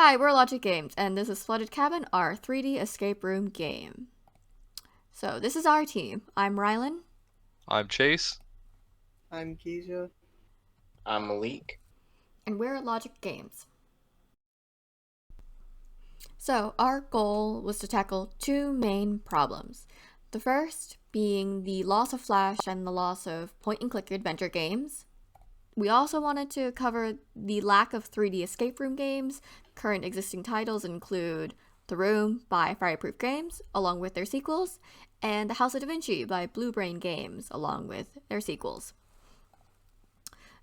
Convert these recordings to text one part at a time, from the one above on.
Hi, we're Logic Games, and this is Flooded Cabin, our 3D escape room game. So, this is our team. I'm Rylan. I'm Chase. I'm Keisha. I'm Malik. And we're Logic Games. So, our goal was to tackle two main problems. The first being the loss of Flash and the loss of point-and-click adventure games. We also wanted to cover the lack of 3D escape room games. Current existing titles include The Room by Fireproof Games, along with their sequels, and The House of Da Vinci by Blue Brain Games, along with their sequels.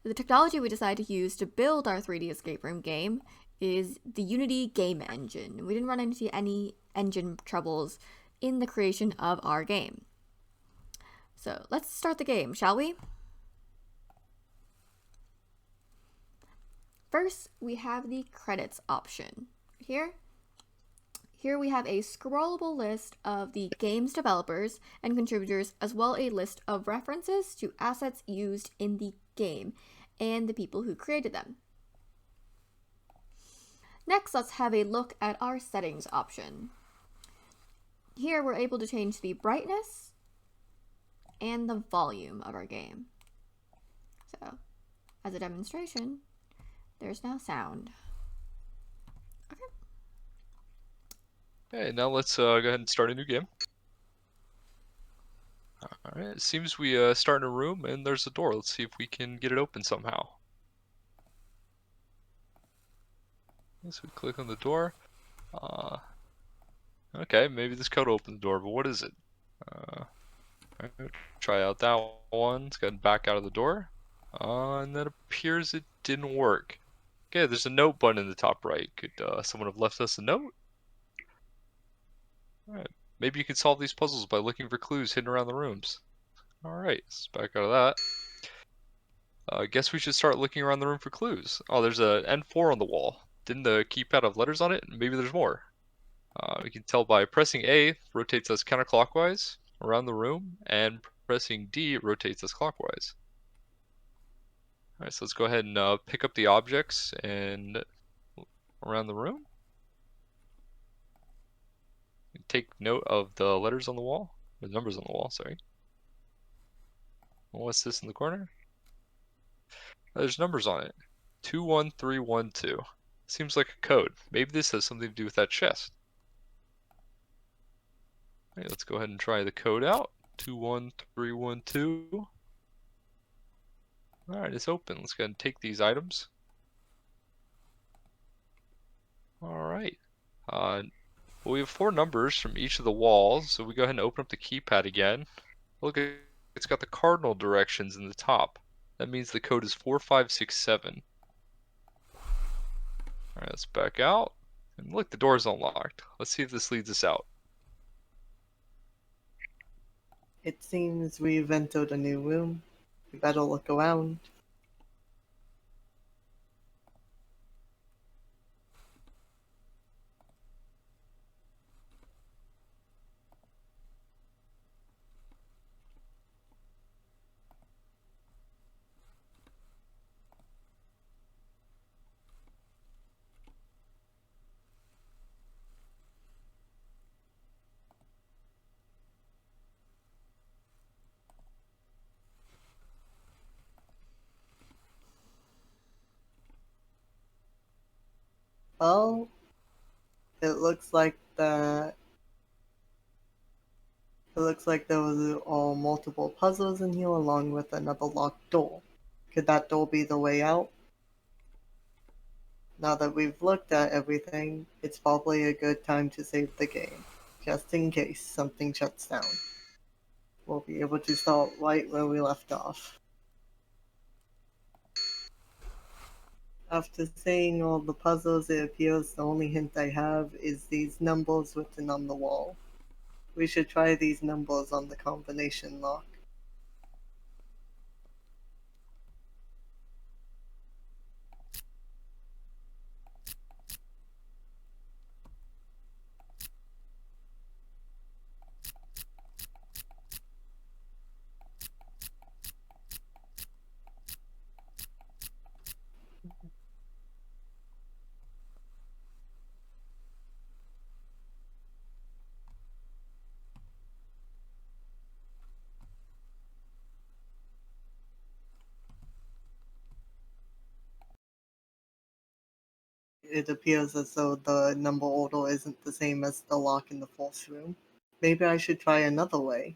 The technology we decided to use to build our 3D escape room game is the Unity game engine. We didn't run into any engine troubles in the creation of our game. So let's start the game, shall we? First, we have the credits option. Here we have a scrollable list of the game's developers and contributors, as well as a list of references to assets used in the game and the people who created them. Next, let's have a look at our settings option. Here we're able to change the brightness and the volume of our game. So, as a demonstration, there's now sound. Okay, now let's go ahead and start a new game. Alright, it seems we start in a room and there's a door. Let's see if we can get it open somehow. So we click on the door. Okay, maybe this code will open the door, but what is it? Alright, try out that one. Let's go ahead and back out of the door. And then it appears it didn't work. Okay, there's a note button in the top right. Could someone have left us a note? Alright, maybe you can solve these puzzles by looking for clues hidden around the rooms. Alright, let's back out of that. I guess we should start looking around the room for clues. Oh, there's a N4 on the wall. Didn't the keypad have letters on it? Maybe there's more. We can tell by pressing A rotates us counterclockwise around the room, and pressing D rotates us clockwise. Alright, so let's go ahead and pick up the objects and around the room. Take note of the letters on the wall, the numbers on the wall, sorry. What's this in the corner? There's numbers on it. 21312. Seems like a code. Maybe this has something to do with that chest. Alright, let's go ahead and try the code out. 21312. Alright, it's open. Let's go ahead and take these items. Alright. Well, we have 4 numbers from each of the walls, so we go ahead and open up the keypad again. Look, it's got the cardinal directions in the top. That means the code is 4567. Alright, let's back out. And look, the door is unlocked. Let's see if this leads us out. It seems we've entered a new room. We better look around. Well, it looks like that. It looks like there was all multiple puzzles in here, along with another locked door. Could that door be the way out? Now that we've looked at everything, it's probably a good time to save the game, just in case something shuts down. We'll be able to start right where we left off. After seeing all the puzzles, it appears the only hint I have is these numbers written on the wall. We should try these numbers on the combination lock. It appears as though the number order isn't the same as the lock in the fourth room. Maybe I should try another way.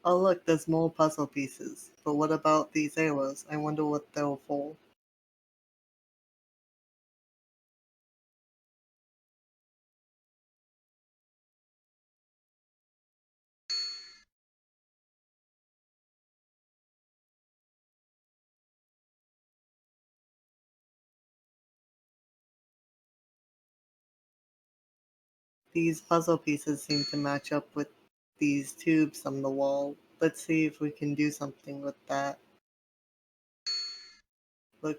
Oh look, there's more puzzle pieces. But what about these arrows? I wonder what they're for. These puzzle pieces seem to match up with these tubes on the wall. Let's see if we can do something with that. Look,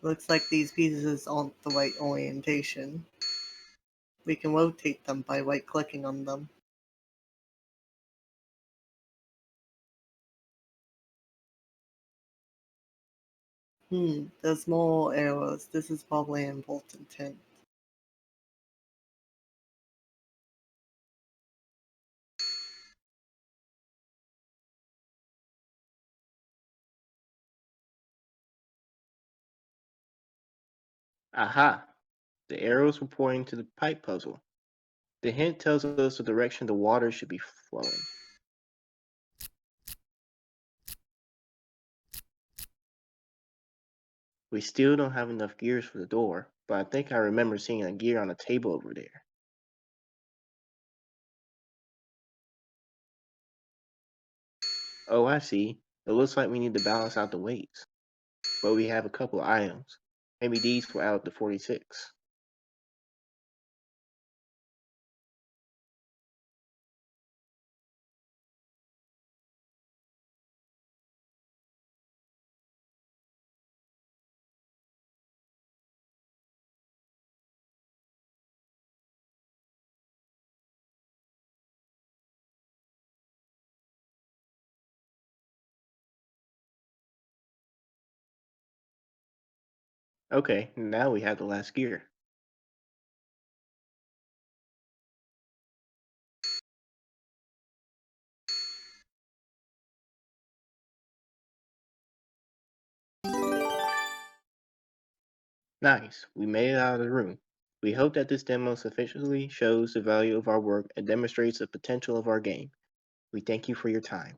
looks like these pieces aren't the right orientation. We can rotate them by right-clicking on them. There's more arrows. This is probably an important hint. Aha! The arrows were pointing to the pipe puzzle. The hint tells us the direction the water should be flowing. We still don't have enough gears for the door, but I think I remember seeing a gear on a table over there. Oh, I see. It looks like we need to balance out the weights. But we have a couple of items. Maybe these will add up to 46. Okay, now we have the last gear. Nice, we made it out of the room. We hope that this demo sufficiently shows the value of our work and demonstrates the potential of our game. We thank you for your time.